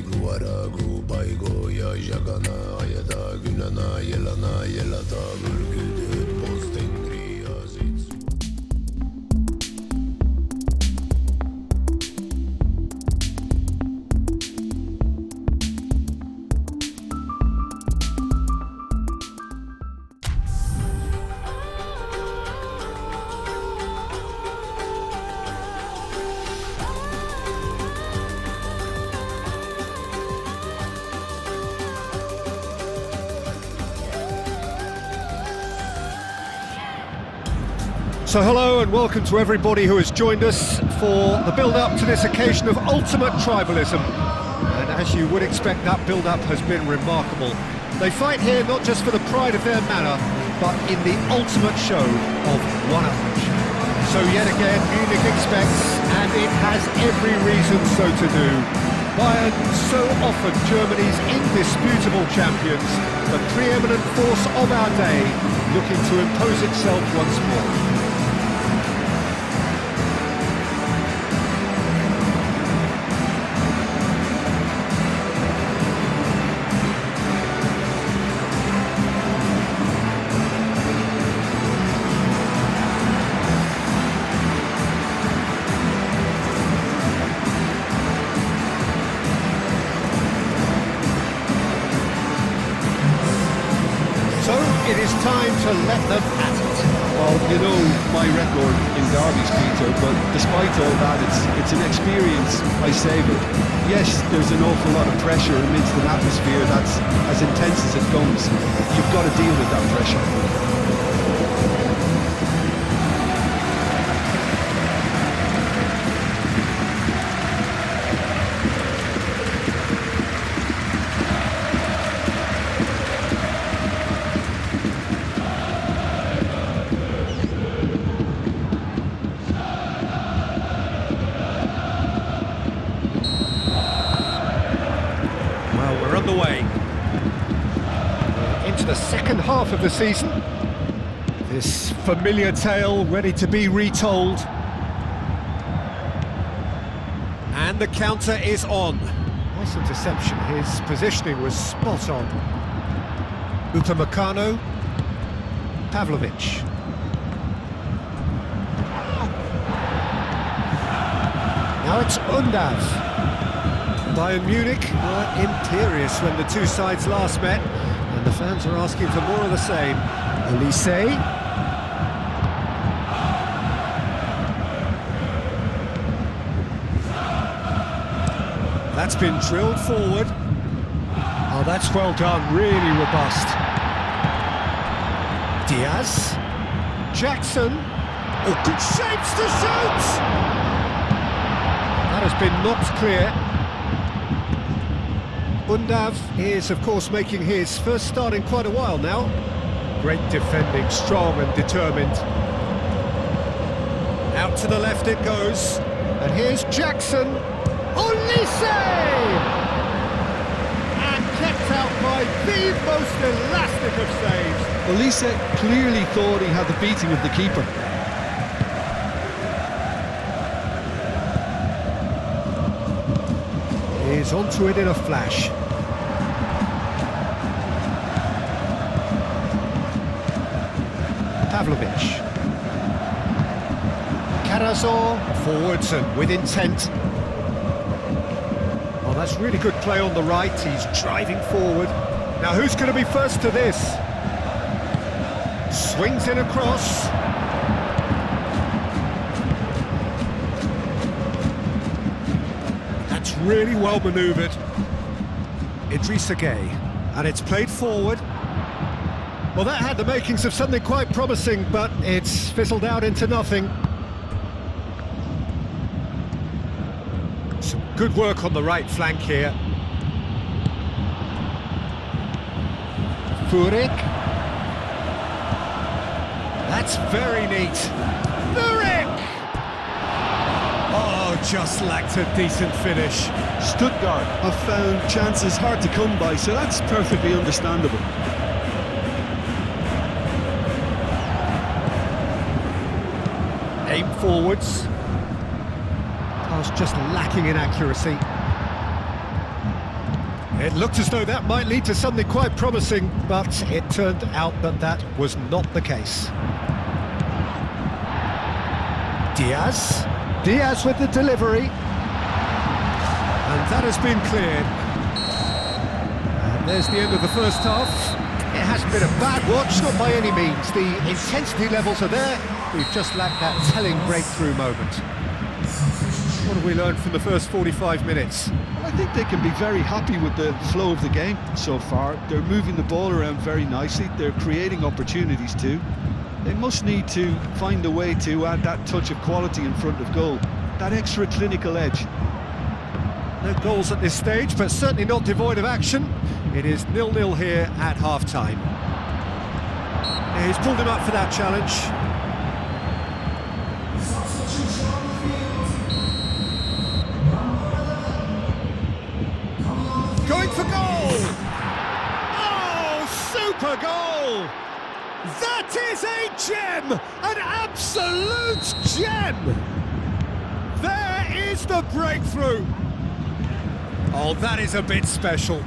Guvara Gupaygo ya Jagana Ayada Gülana Yelana Yelata Bürgüdü Postengri Aziz. So hello and welcome to everybody who has joined us for the build-up to this occasion of ultimate tribalism. And as you would expect, that build-up has been remarkable. They fight here not just for the pride of their manor, but in the ultimate show of one-upmanship. So yet again, Munich expects, and it has every reason so to do. Bayern, so often Germany's indisputable champions, the preeminent force of our day, looking to impose itself once more. It is time to let them at it. Well, you know my record in derbies, Peter, but despite all that, it's an experience I savoured. Yes, there's an awful lot of pressure amidst an atmosphere that's as intense as it comes. You've got to deal with that pressure. Underway into the second half of the season. This familiar tale ready to be retold, and the counter is on. Nice interception. His positioning was spot on. Upamecano, Pavlovic. Now it's Undav. Bayern Munich were imperious when the two sides last met, and the fans are asking for more of the same. Olise. That's been drilled forward. Oh, that's well done, really robust. Diaz. Jackson. Oh, good shapes to shoot! That has been knocked clear. Undav is, of course, making his first start in quite a while now. Great defending, strong and determined. Out to the left it goes. And here's Jackson. Olise! And kept out by the most elastic of saves. Olise clearly thought he had the beating of the keeper. He's onto it in a flash. Pavlovic. Karazor forwards and with intent. Oh, that's really good play on the right. He's driving forward. Now who's going to be first to this? Swings in across. That's really well manoeuvred. Idrissa Gueye. And it's played forward. Well, that had the makings of something quite promising, but it's fizzled out into nothing. Some good work on the right flank here. Furyk. That's very neat. Furyk! Oh, just lacked a decent finish. Stuttgart have found chances hard to come by, so that's perfectly understandable. Aim forwards. Pass just lacking in accuracy. It looked as though that might lead to something quite promising, but it turned out that that was not the case. Diaz with the delivery. And that has been cleared. And there's the end of the first half. It hasn't been a bad watch, not by any means. The intensity levels are there. We've just lacked that telling breakthrough moment. What have we learned from the first 45 minutes? I think they can be very happy with the flow of the game so far. They're moving the ball around very nicely. They're creating opportunities too. They must need to find a way to add that touch of quality in front of goal, that extra clinical edge. No goals at this stage, but certainly not devoid of action. It is 0-0 here at half-time. Yeah, he's pulled him up for that challenge. Going for goal! Oh, super goal! That is a gem! An absolute gem! There is the breakthrough! Oh, that is a bit special.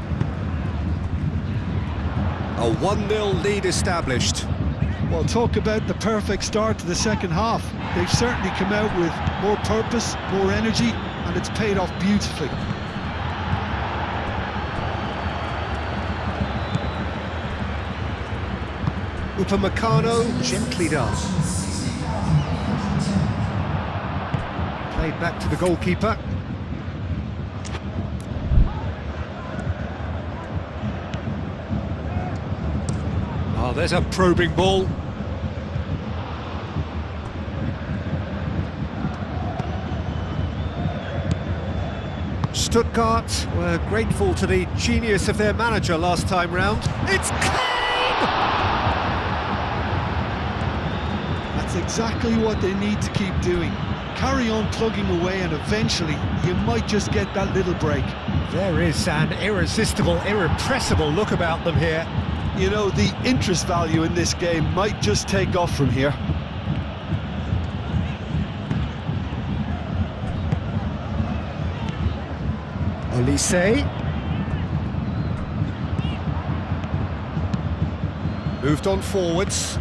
A 1-0 lead established. Well, talk about the perfect start to the second half. They've certainly come out with more purpose, more energy, and it's paid off beautifully. Upamecano, gently done. Played back to the goalkeeper. Oh, there's a probing ball. Stuttgart were grateful to the genius of their manager last time round. It's Kane! That's exactly what they need to keep doing. Carry on plugging away and eventually you might just get that little break. There is an irresistible, irrepressible look about them here. You know, the interest value in this game might just take off from here. Olise. Moved on forwards.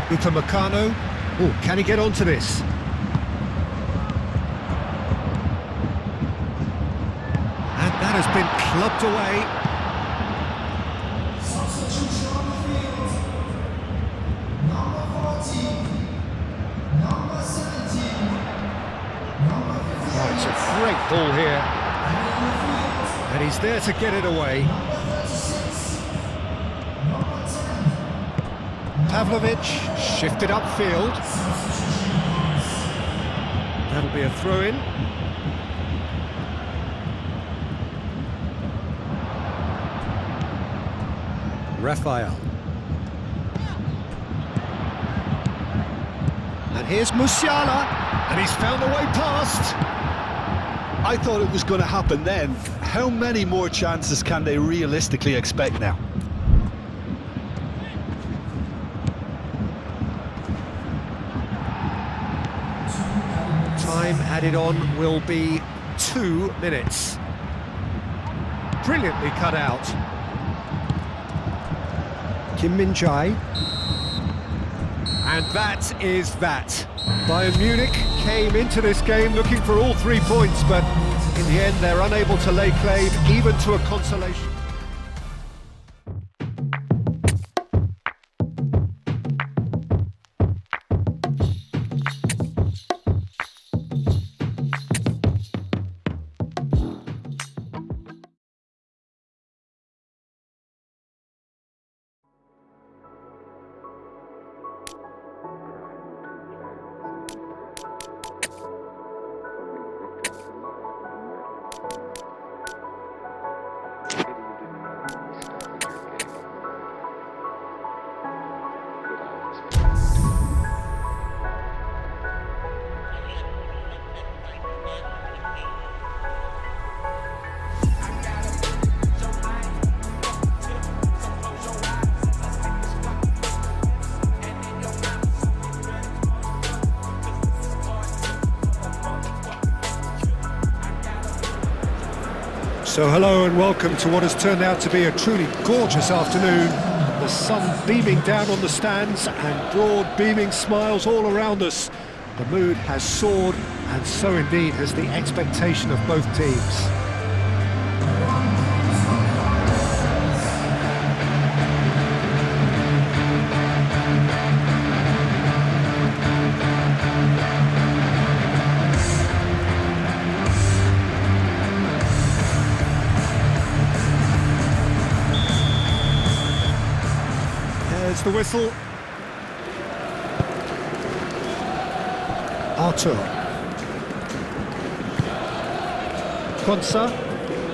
Upamecano. Oh, can he get onto this? And that has been clubbed away. Oh, it's a great ball here. And he's there to get it away. Pavlovic shifted upfield. That'll be a throw-in. Rafael. And here's Musiala, and he's found a way past. I thought it was going to happen then. How many more chances can they realistically expect now? Time added on will be 2 minutes. Brilliantly cut out. Kim Min-jae. And that is that. Bayern Munich came into this game looking for all 3 points, but in the end they're unable to lay claim even to a consolation. So hello and welcome to what has turned out to be a truly gorgeous afternoon. The sun beaming down on the stands and broad beaming smiles all around us. The mood has soared, and so indeed has the expectation of both teams. There's the whistle. Arthur. Konsa.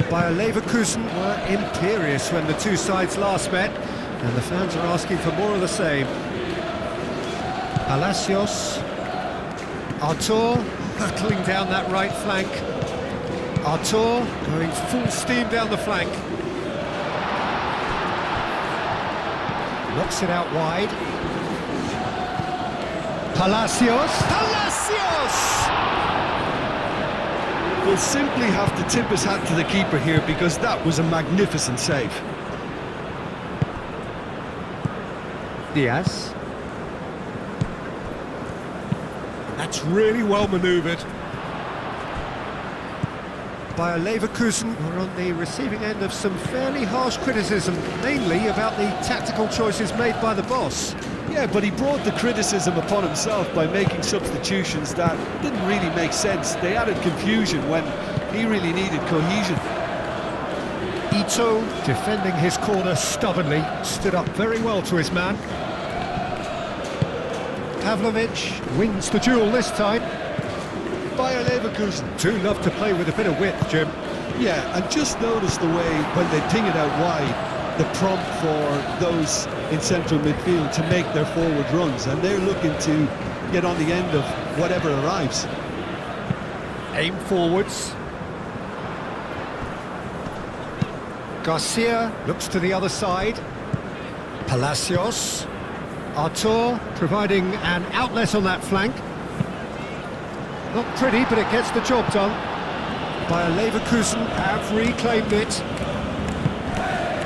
Bayer Leverkusen were imperious when the two sides last met, and the fans are asking for more of the same. Palacios. Artur hurtling down that right flank. Artur going full steam down the flank. Knocks it out wide. Palacios! Palacios! We'll simply have to tip his hat to the keeper here because that was a magnificent save. Diaz. That's really well manoeuvred. Bayer Leverkusen were on the receiving end of some fairly harsh criticism, mainly about the tactical choices made by the boss. Yeah, but he brought the criticism upon himself by making substitutions that didn't really make sense. They added confusion when he really needed cohesion. Ito, defending his corner stubbornly, stood up very well to his man. Pavlovic wins the duel this time. Bayer Leverkusen. Two love to play with a bit of width, Jim. Yeah, and just notice the way when they ping it out wide, the prompt for those in central midfield to make their forward runs, and they're looking to get on the end of whatever arrives. Aim forwards. Garcia looks to the other side. Palacios. Artur providing an outlet on that flank. Not pretty, but it gets the job done. Bayer Leverkusen have reclaimed it.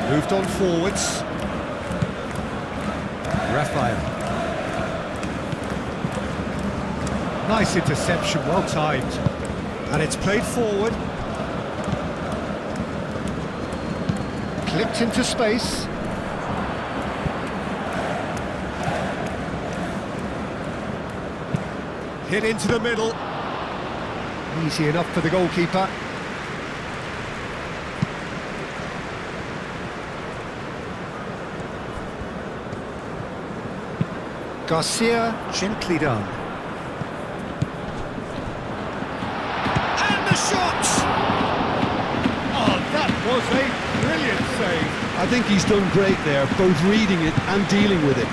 Moved on forwards. Raphael. Nice interception, well timed. And it's played forward. Clipped into space. Hit into the middle. Easy enough for the goalkeeper. Garcia, gently done. And the shot! Oh, that was a brilliant save. I think he's done great there, both reading it and dealing with it.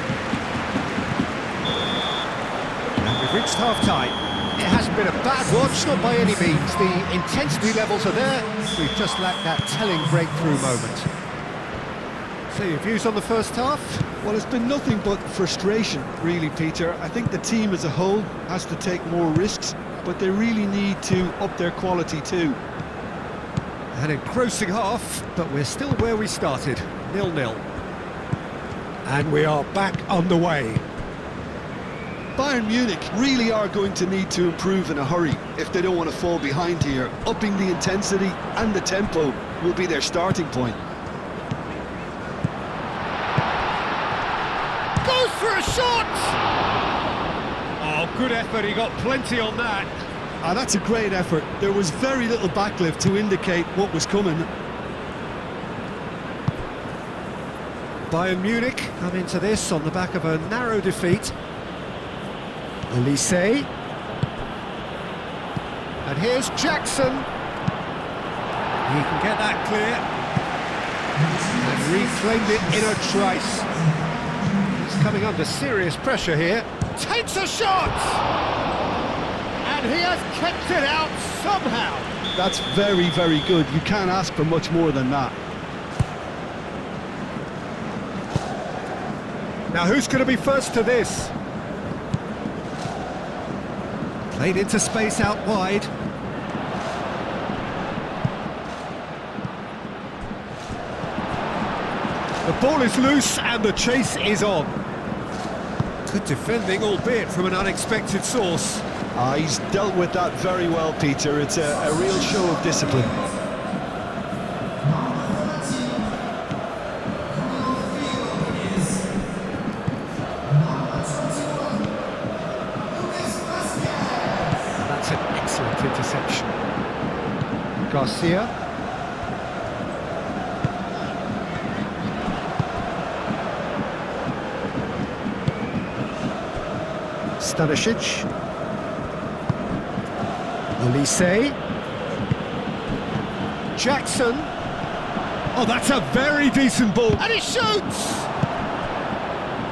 And we've reached half-time. It hasn't been a bad watch, not by any means. The intensity levels are there. We've just lacked that telling breakthrough moment. So your views on the first half? Well, it's been nothing but frustration, really, Peter. I think the team as a whole has to take more risks, but they really need to up their quality too. An engrossing half, but we're still where we started, 0-0. And we are back underway. Bayern Munich really are going to need to improve in a hurry if they don't want to fall behind here. Upping the intensity and the tempo will be their starting point. Goes for a shot! Oh, good effort, he got plenty on that. Ah, that's a great effort. There was very little backlift to indicate what was coming. Bayern Munich come into this on the back of a narrow defeat. Elise. And here's Jackson. He can get that clear. And reclaimed it in a trice. He's coming under serious pressure here. Takes a shot! And he has kept it out somehow. That's very, very good. You can't ask for much more than that. Now who's going to be first to this? Played into space out wide. ball is loose and the chase is on. Good defending, albeit from an unexpected source. He's dealt with that very well, Peter. It's a real show of discipline. That's an excellent interception. Garcia. Stanisic. Olise. Jackson. Oh, that's a very decent ball. And he shoots!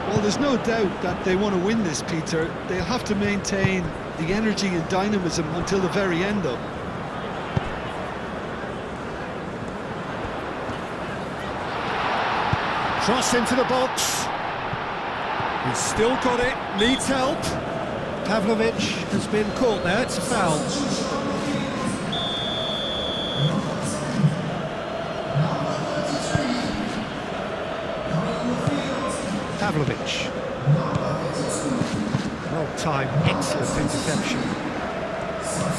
Well, there's no doubt that they want to win this, Peter. They'll have to maintain the energy and dynamism until the very end, though. Cross into the box. He's still got it, needs help. Pavlovic has been caught there, it's a foul. Pavlovic. Well-timed, excellent interception.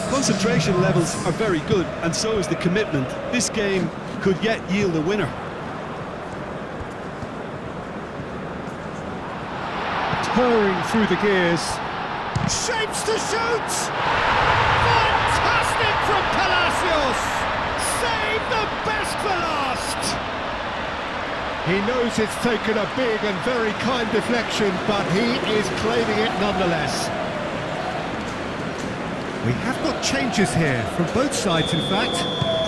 Concentration levels are very good, and so is the commitment. This game could yet yield a winner. Purring through the gears. Shapes to shoot! Fantastic from Palacios! Save the best for last! He knows it's taken a big and very kind deflection, but he is claiming it nonetheless. We have got changes here, from both sides in fact.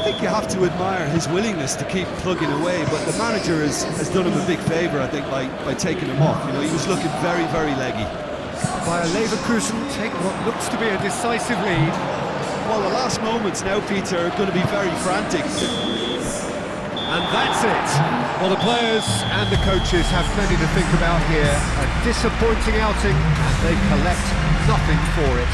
I think you have to admire his willingness to keep plugging away, but the manager has done him a big favour, I think, by taking him off. You know, he was looking very, very leggy. Bayer Leverkusen take what looks to be a decisive lead. Well, the last moments now, Peter, are going to be very frantic. And that's it. Well, the players and the coaches have plenty to think about here. A disappointing outing, and they collect nothing for it.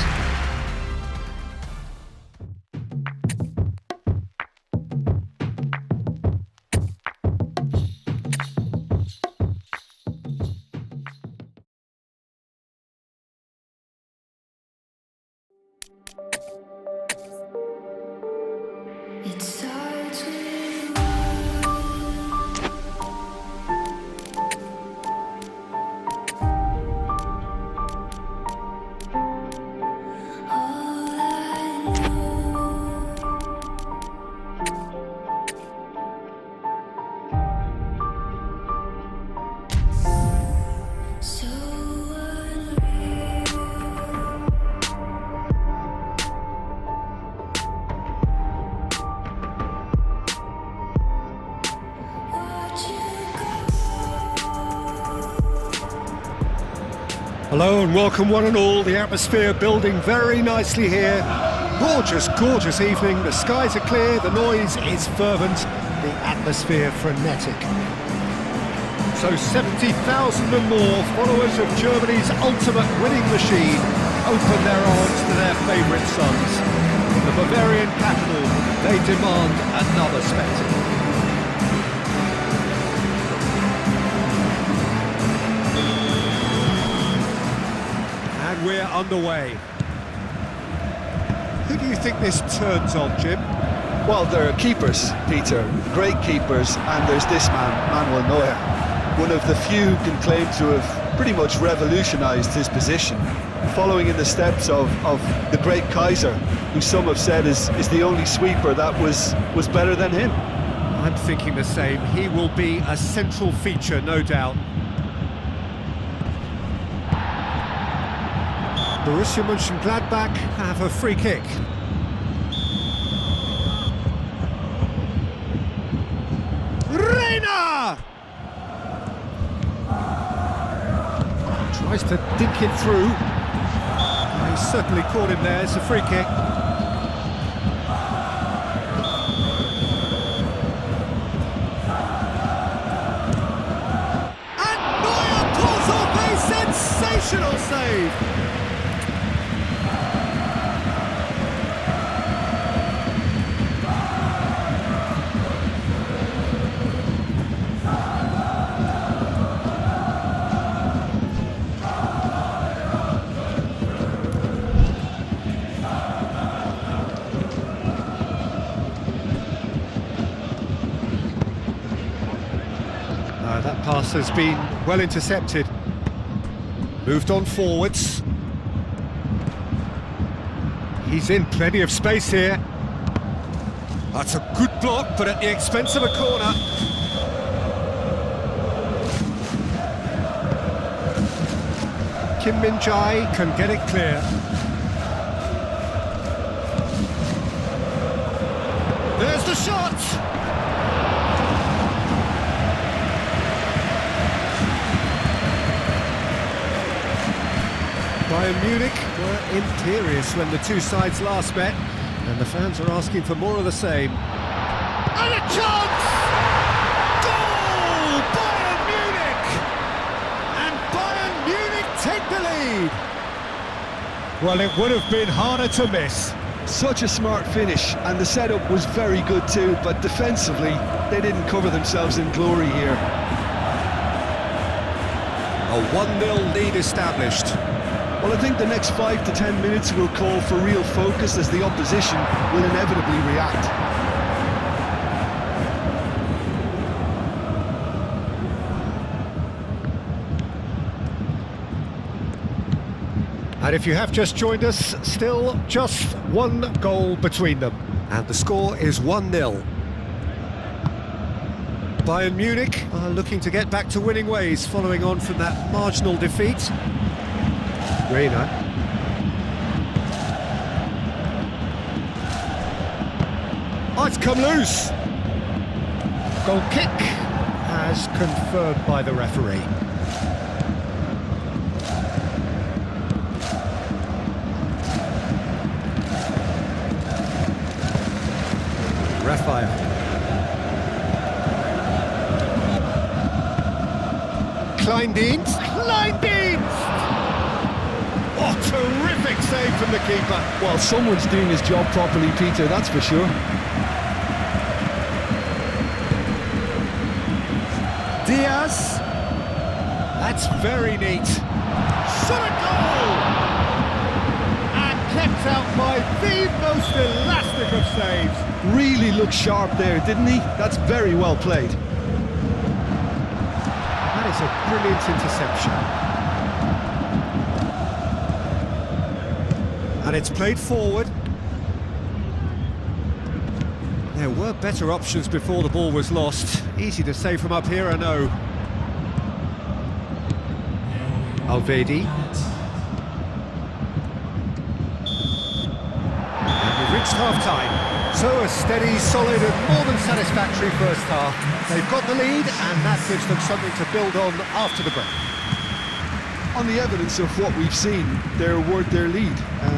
It starts with all I know. So Hello and welcome one and all. The atmosphere building very nicely here. Gorgeous, gorgeous evening. The skies are clear, the noise is fervent, the atmosphere frenetic. So 70,000 and more followers of Germany's ultimate winning machine open their arms to their favourite sons. In the Bavarian capital, they demand another spectacle. And we're underway. Who do you think this turns on, Jim? Well, there are keepers, Peter, great keepers, and there's this man, Manuel Neuer. One of the few who can claim to have pretty much revolutionised his position, following in the steps of the great Kaiser, who some have said is the only sweeper that was better than him. I'm thinking the same. He will be a central feature, no doubt. Borussia Mönchengladbach have a free kick. Reina! Tries to dink it through. He's certainly caught him there. It's a free kick. And Neuer pulls off a sensational save. Pass has been well intercepted. Moved on forwards. He's in plenty of space here. That's a good block, but at the expense of a corner. Kim Min-jae can get it clear. There's the shot! Bayern Munich were imperious when the two sides last met, and the fans are asking for more of the same. And a chance! Goal! Bayern Munich! And Bayern Munich take the lead! Well, it would have been harder to miss. Such a smart finish, and the setup was very good too, but defensively, they didn't cover themselves in glory here. A 1-0 lead established. Well, I think the next 5 to 10 minutes will call for real focus as the opposition will inevitably react. And if you have just joined us, still just one goal between them. And the score is 1-0. Bayern Munich are looking to get back to winning ways following on from that marginal defeat. Reina. Oh, it's come loose. Goal kick as confirmed by the referee. Raphael. Kleindienst. Oh, terrific save from the keeper. Well, someone's doing his job properly, Peter, that's for sure. Diaz. That's very neat. Shot a goal! And kept out by the most elastic of saves. Really looked sharp there, didn't he? That's very well played. That is a brilliant interception. And it's played forward. There were better options before the ball was lost. Easy to say from up here, I know. Alvedi. And we've reached half-time. So a steady, solid and more than satisfactory first half. They've got the lead and that gives them something to build on after the break. On the evidence of what we've seen, they're worth their lead.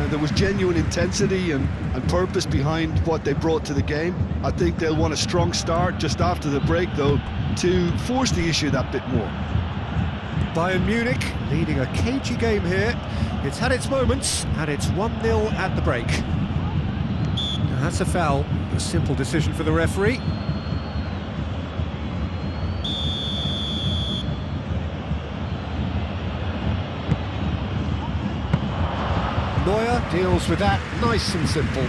There was genuine intensity and purpose behind what they brought to the game. I think they'll want a strong start just after the break, though, to force the issue that bit more. Bayern Munich leading a cagey game here. It's had its moments, and it's 1-0 at the break. Now that's a foul. A simple decision for the referee. Neuer deals with that nice and simple.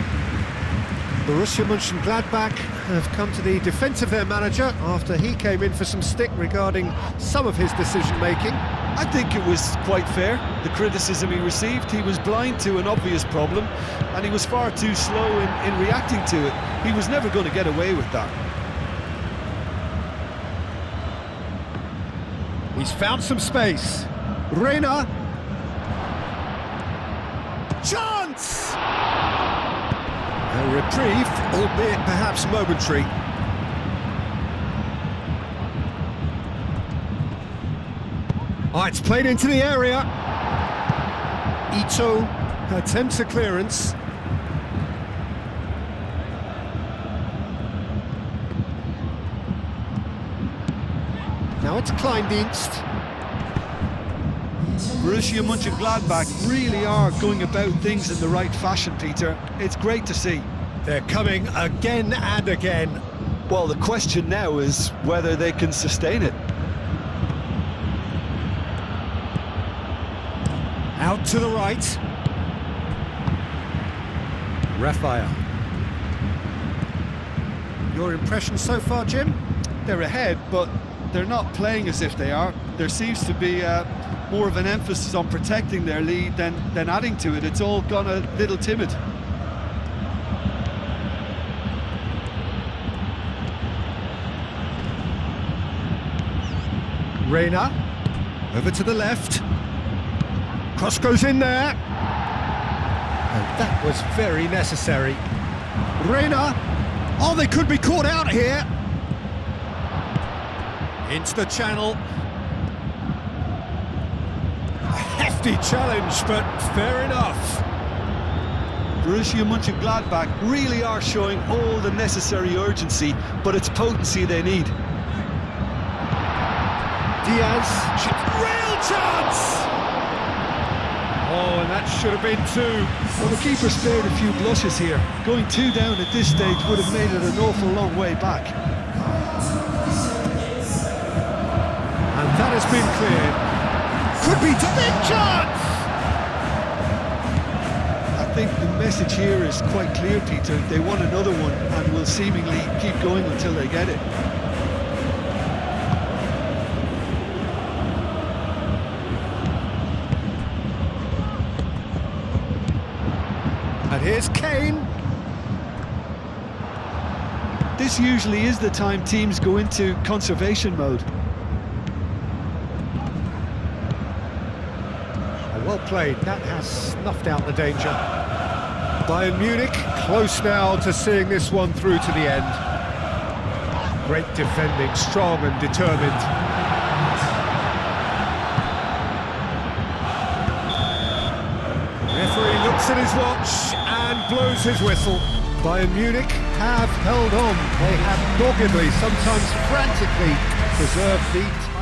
Borussia Mönchengladbach have come to the defence of their manager after he came in for some stick regarding some of his decision-making. I think it was quite fair, the criticism he received. He was blind to an obvious problem, and he was far too slow in reacting to it. He was never going to get away with that. He's found some space. Reina. Chance! A reprieve, albeit perhaps momentary. Oh, it's played into the area. Ito attempts a clearance. Now it's Kleindienst. Borussia Mönchengladbach really are going about things in the right fashion, Peter. It's great to see. They're coming again and again. Well, the question now is whether they can sustain it. Out to the right. Raphael. Your impression so far, Jim? They're ahead, but they're not playing as if they are. There seems to be more of an emphasis on protecting their lead than adding to it. It's all gone a little timid. Reina, over to the left. Cross goes in there. And that was very necessary. Reina, oh, they could be caught out here. Into the channel. A hefty challenge, but fair enough. Borussia Mönchengladbach really are showing all the necessary urgency, but it's potency they need. Diaz, real chance! Oh, and that should have been two. Well, the keeper spared a few blushes here. Going 2 down at this stage would have made it an awful long way back. And that has been cleared. Could be to big chance! I think the message here is quite clear, Peter. They want another one and will seemingly keep going until they get it. And here's Kane. This usually is the time teams go into conservation mode. Well played, that has snuffed out the danger. Bayern Munich close now to seeing this one through to the end. Great defending, strong and determined. Referee looks at his watch and blows his whistle. Bayern Munich have held on. They have doggedly, sometimes frantically, preserved the title.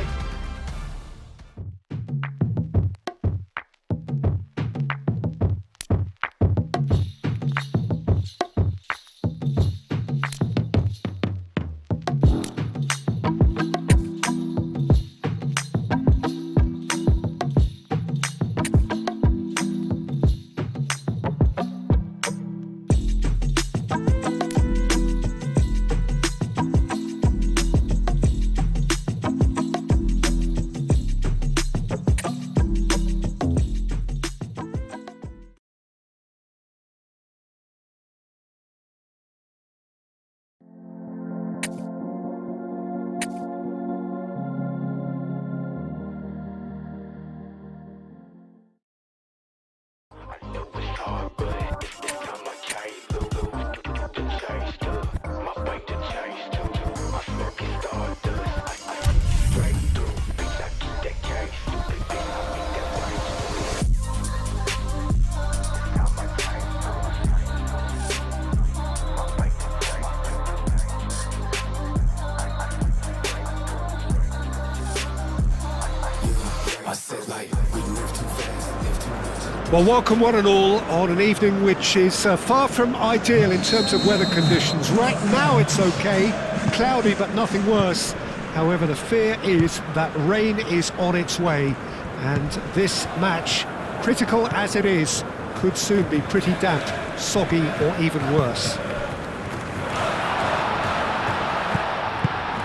Well, welcome one and all on an evening which is far from ideal in terms of weather conditions. Right now it's okay, cloudy but nothing worse. However, the fear is that rain is on its way, and this match, critical as it is, could soon be pretty damp, soggy or even worse. The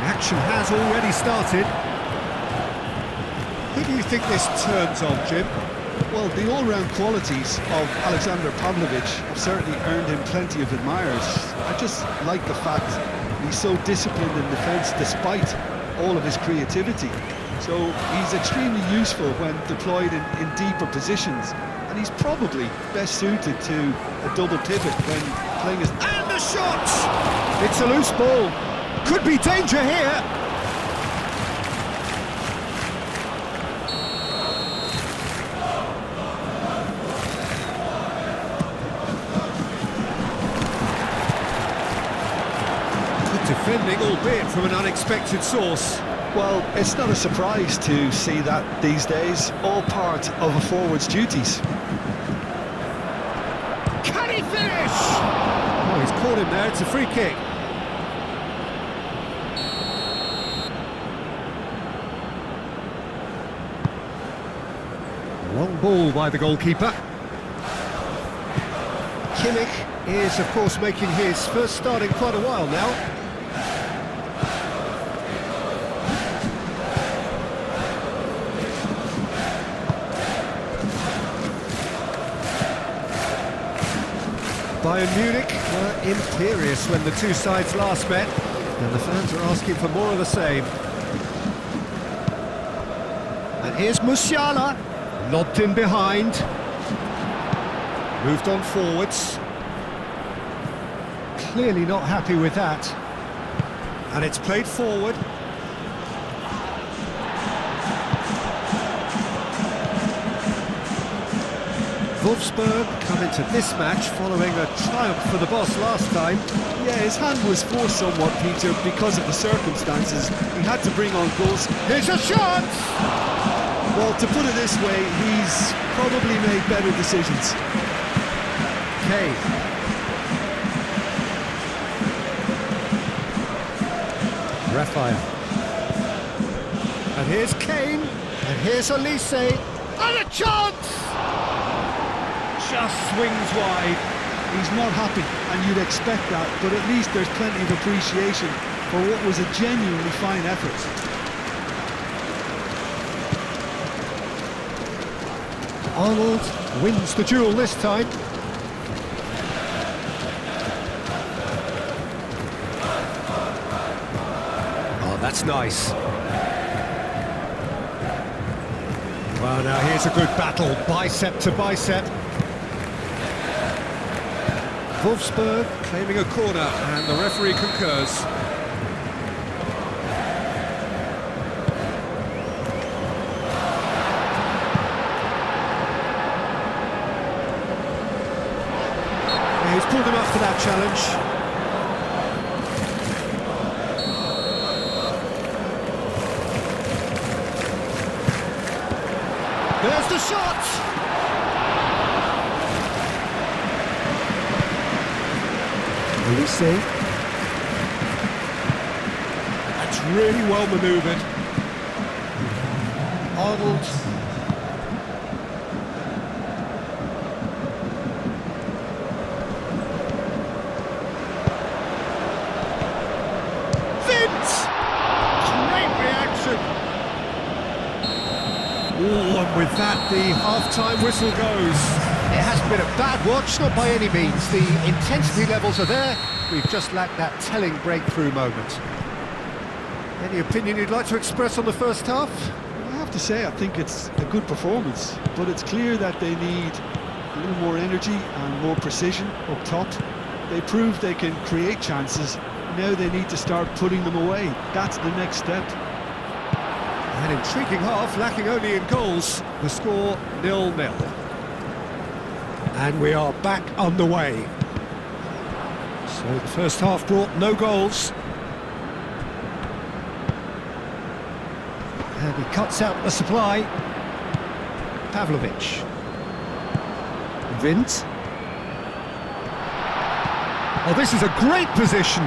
action has already started. Who do you think this turns on, Jim? Well, the all-round qualities of Alexander Pavlovich have certainly earned him plenty of admirers. I just like the fact he's so disciplined in defence despite all of his creativity. So he's extremely useful when deployed in deeper positions, and he's probably best suited to a double pivot when playing as... And the shot! It's a loose ball. Could be danger here. Defending, albeit from an unexpected source. Well, it's not a surprise to see that these days, all part of a forward's duties. Can he finish? Oh, he's caught him there, it's a free kick. Long ball by the goalkeeper. Kimmich is, of course, making his first start in quite a while now. Bayern Munich were imperious when the two sides last met, and the fans are asking for more of the same. And here's Musiala, lobbed in behind. Moved on forwards. Clearly not happy with that. And it's played forward. Wolfsburg come into this match following a triumph for the boss last time. Yeah, his hand was forced somewhat, Peter, because of the circumstances. He had to bring on goals. Here's a shot! Well, to put it this way, he's probably made better decisions. Kane. Raphael. And here's Kane. And here's Elise. And a chance! Just swings wide. He's not happy, and you'd expect that, but at least there's plenty of appreciation for what was a genuinely fine effort. Arnold wins the duel this time. Oh, that's nice. Well, now here's a good battle, bicep to bicep. Wolfsburg claiming a corner, and the referee concurs. Yeah, he's pulled him up for that challenge. There's the shot! Elise. That's really well manoeuvred. Arnold. Vince! Great reaction. Oh, and with that, the half-time whistle goes. It hasn't been a bad watch, not by any means. The intensity levels are there. We've just lacked that telling breakthrough moment. Any opinion you'd like to express on the first half? I have to say, I think it's a good performance, but it's clear that they need a little more energy and more precision up top. They proved they can create chances. Now they need to start putting them away. That's the next step. An intriguing half, lacking only in goals. The score 0-0. And we are back underway. So the first half brought no goals. And he cuts out the supply. Pavlovic. Vint. Oh, this is a great position.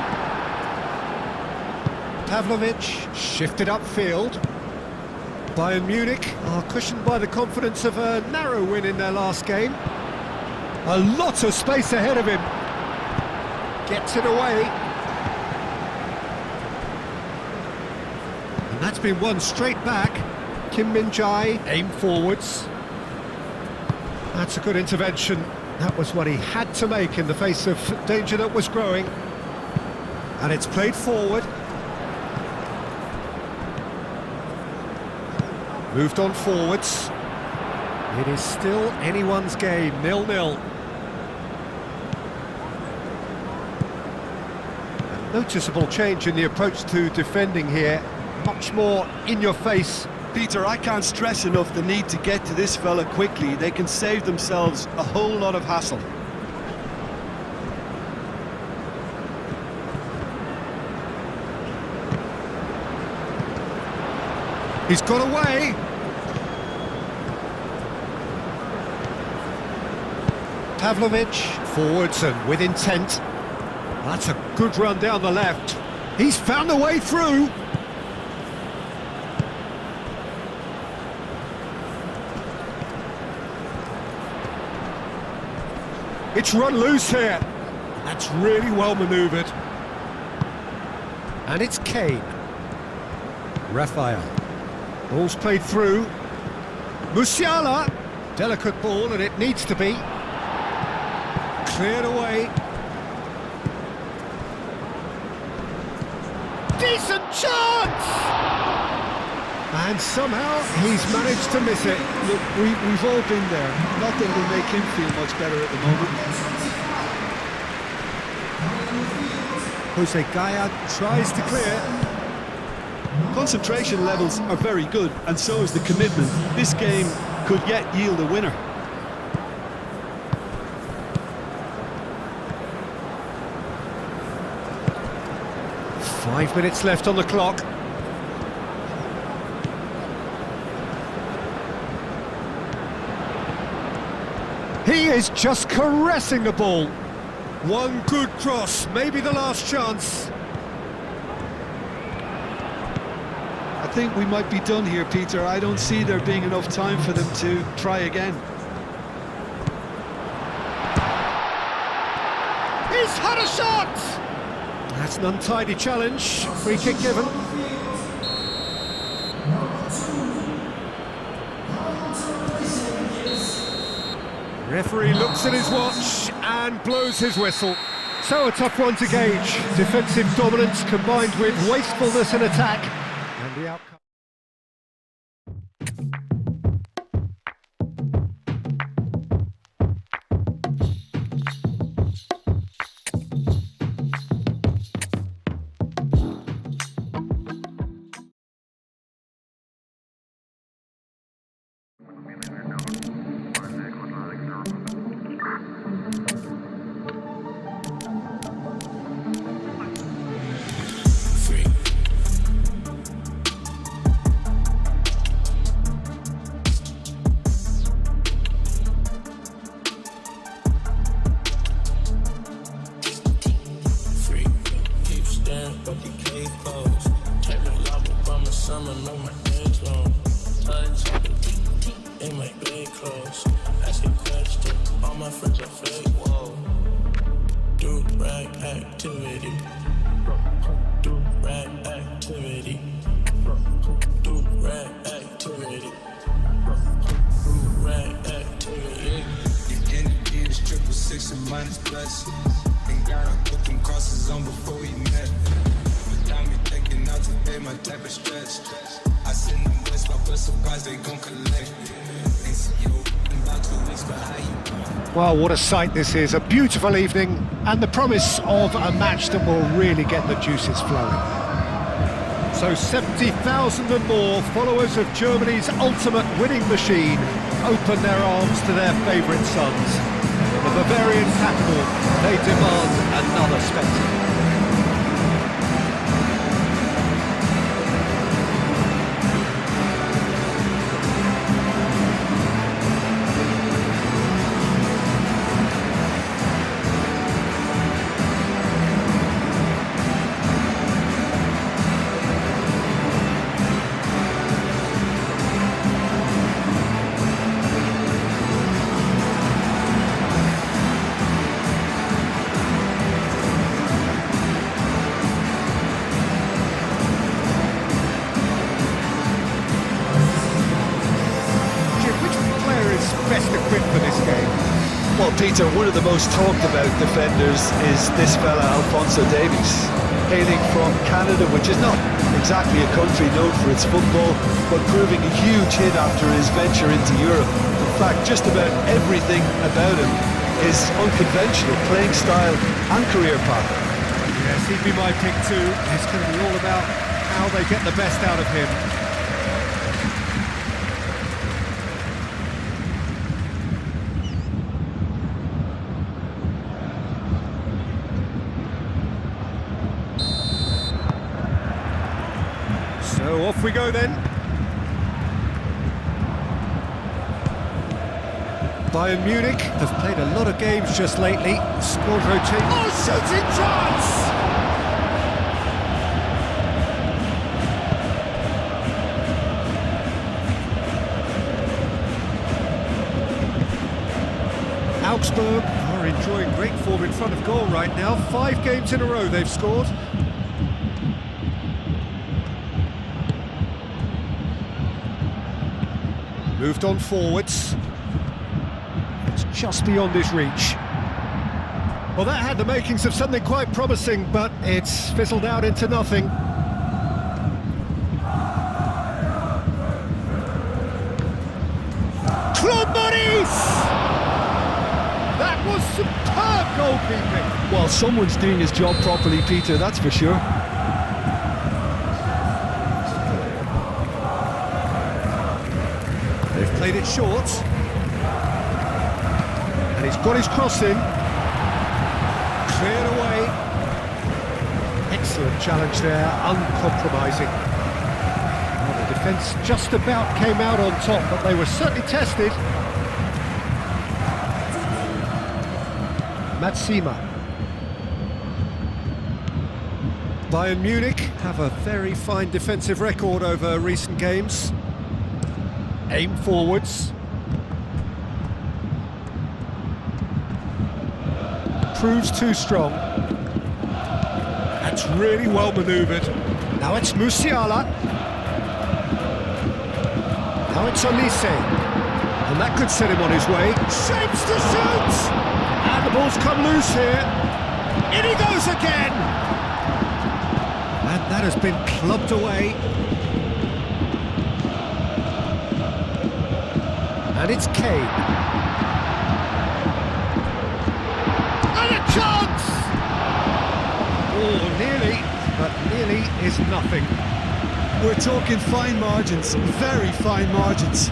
Pavlovic shifted upfield. Bayern Munich are cushioned by the confidence of a narrow win in their last game. A lot of space ahead of him. Gets it away. And that's been won straight back. Kim Min-jae aimed forwards. That's a good intervention. That was what he had to make in the face of danger that was growing. And it's played forward. Moved on forwards. It is still anyone's game, 0-0. Noticeable change in the approach to defending here. Much more in your face. Peter, I can't stress enough the need to get to this fella quickly. They can save themselves a whole lot of hassle. He's got away. Pavlovic, forwards and with intent. That's a good run down the left. He's found a way through. It's run loose here. That's really well manoeuvred. And it's Kane. Raphael. Ball's played through. Musiala. Delicate ball, and it needs to be. Cleared away. Decent chance! And somehow he's managed to miss it. Look, we've all been there. Not that it'll make him feel much better at the moment. Jose Gaya tries to clear. Concentration levels are very good, and so is the commitment. This game could yet yield a winner. Five minutes left on the clock. He is just caressing the ball. One good cross, maybe the last chance. I think we might be done here, Peter. I don't see there being enough time for them to try again. He's had a shot! That's an untidy challenge. Free kick given. Referee looks at his watch and blows his whistle. So a tough one to gauge. Defensive dominance combined with wastefulness in attack. And the outcome. Minus plus, and gotta put them crosses on before we met. But got me thinking out today, my type of stretch. I send them west, but we're surprised they gon' collect. Ain't see you in about 2 weeks, but how you? Well, what a sight this is. A beautiful evening and the promise of a match that will really get the juices flowing. So 70,000 and more followers of Germany's ultimate winning machine open their arms to their favourite sons. The Bavarian capital, they demand another spectacle. Best equipped for this game? Well, Peter, one of the most talked about defenders is this fella, Alphonso Davies. Hailing from Canada, which is not exactly a country known for its football, but proving a huge hit after his venture into Europe. In fact, just about everything about him is unconventional, playing style and career path. Yes, he'd be my pick too. It's going to be all about how they get the best out of him. So off we go then. Bayern Munich have played a lot of games just lately. Squad rotation. Oh, shooting chance! Augsburg are enjoying great form in front of goal right now. 5 games in a row they've scored. Moved on forwards. It's just beyond his reach. Well, that had the makings of something quite promising, but it's fizzled out into nothing. Claude Maurice! That was superb goalkeeping. Well, someone's doing his job properly, Peter, that's for sure. They've played it short. And he's got his cross in. Cleared away. Excellent challenge there, uncompromising. Well, the defence just about came out on top, but they were certainly tested. Matsima. Bayern Munich have a very fine defensive record over recent games. Aim forwards. Proves too strong. That's really well manoeuvred. Now it's Musiala. Now it's Olise. And that could set him on his way. Shapes to shoot! And the ball's come loose here. In he goes again! And that has been clubbed away. And it's Kane. And a chance! Oh, nearly, but nearly is nothing. We're talking fine margins, very fine margins.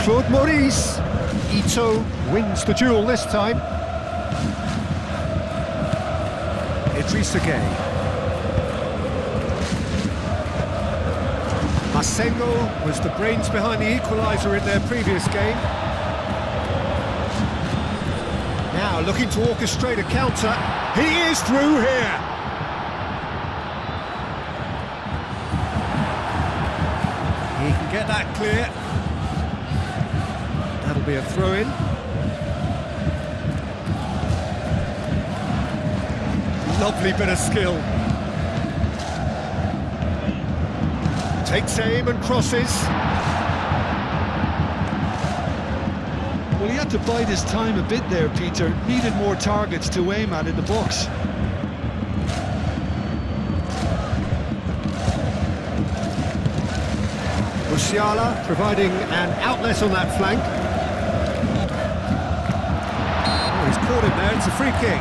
Claude Maurice. Ito wins the duel this time. Idrissa Gueye. Masengo was the brains behind the equaliser in their previous game. Now looking to orchestrate a counter. He is through here. He can get that clear. That'll be a throw-in. Lovely bit of skill. Takes aim and crosses. Well, he had to bide his time a bit there, Peter. Needed more targets to aim at in the box. Musiala providing an outlet on that flank. Oh, he's caught him there, it's a free kick.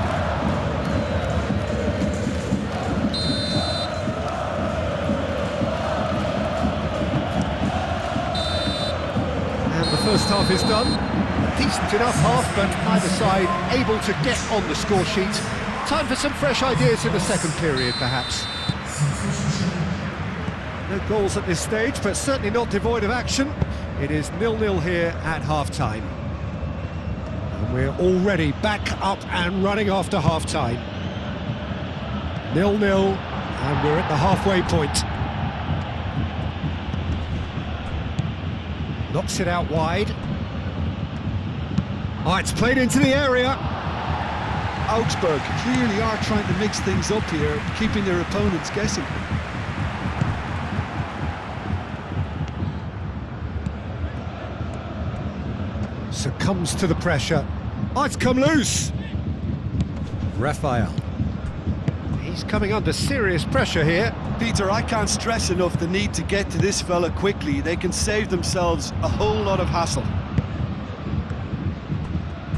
And the first half is done. Decent enough half, but neither side able to get on the score sheet. Time for some fresh ideas in the second period, perhaps. No goals at this stage, but certainly not devoid of action. It is 0-0 here at half-time. And we're already back up and running after half-time. 0-0, and we're at the halfway point. Knocks it out wide. Oh, it's played into the area. Augsburg clearly are trying to mix things up here, keeping their opponents guessing. Succumbs to the pressure. Oh, it's come loose. Raphael. He's coming under serious pressure here. Peter, I can't stress enough the need to get to this fella quickly. They can save themselves a whole lot of hassle.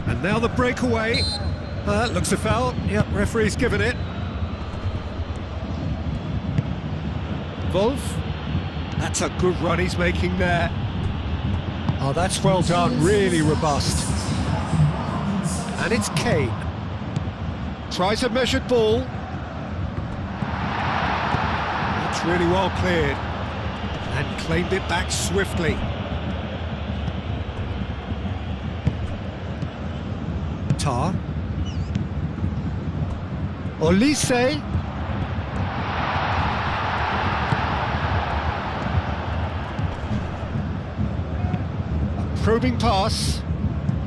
And now the breakaway. Looks a foul. Yep, referee's given it. Wolf. That's a good run he's making there. Oh, that's well done, really robust. And it's Kane. Tries a measured ball. That's really well cleared. And claimed it back swiftly. Tar. Probing pass.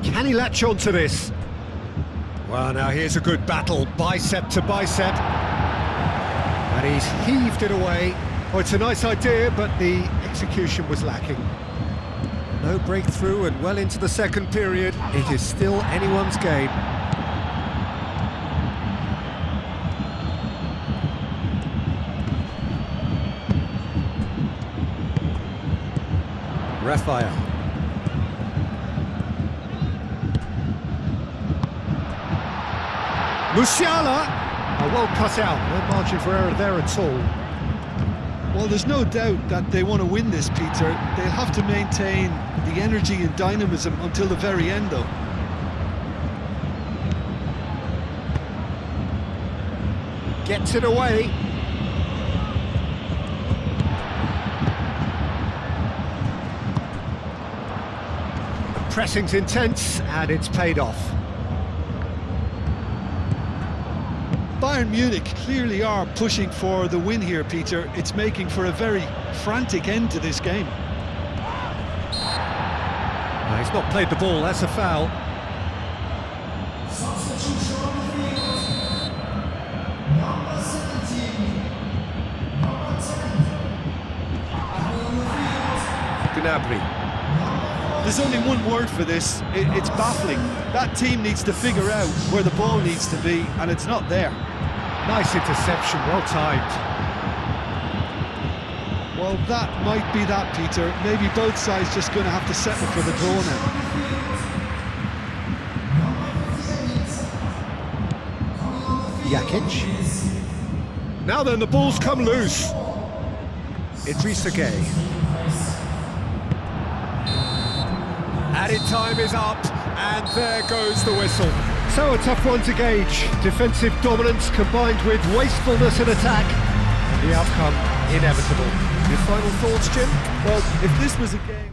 Can he latch on to this? Well, now here's a good battle, bicep to bicep. And he's heaved it away. Oh, it's a nice idea, but the execution was lacking. No breakthrough and well into the second period. It is still anyone's game. Raphael. Musiala! Oh, well cut out, no margin for error there at all. Well, there's no doubt that they want to win this, Peter. They'll have to maintain the energy and dynamism until the very end, though. Gets it away. The pressing's intense, and it's paid off. Bayern Munich clearly are pushing for the win here, Peter. It's making for a very frantic end to this game. He's not played the ball, that's a foul. Gnabry. There's only one word for this, it's baffling. That team needs to figure out where the ball needs to be, and it's not there. Nice interception, well timed. Well, that might be that, Peter. Maybe both sides just going to have to settle for the draw now. Jakic. Now then, the ball's come loose. Idrissa Gueye. Added time is up, and there goes the whistle. So a tough one to gauge. Defensive dominance combined with wastefulness in attack, and the outcome inevitable. Your final thoughts, Jim? Well, if this was a game...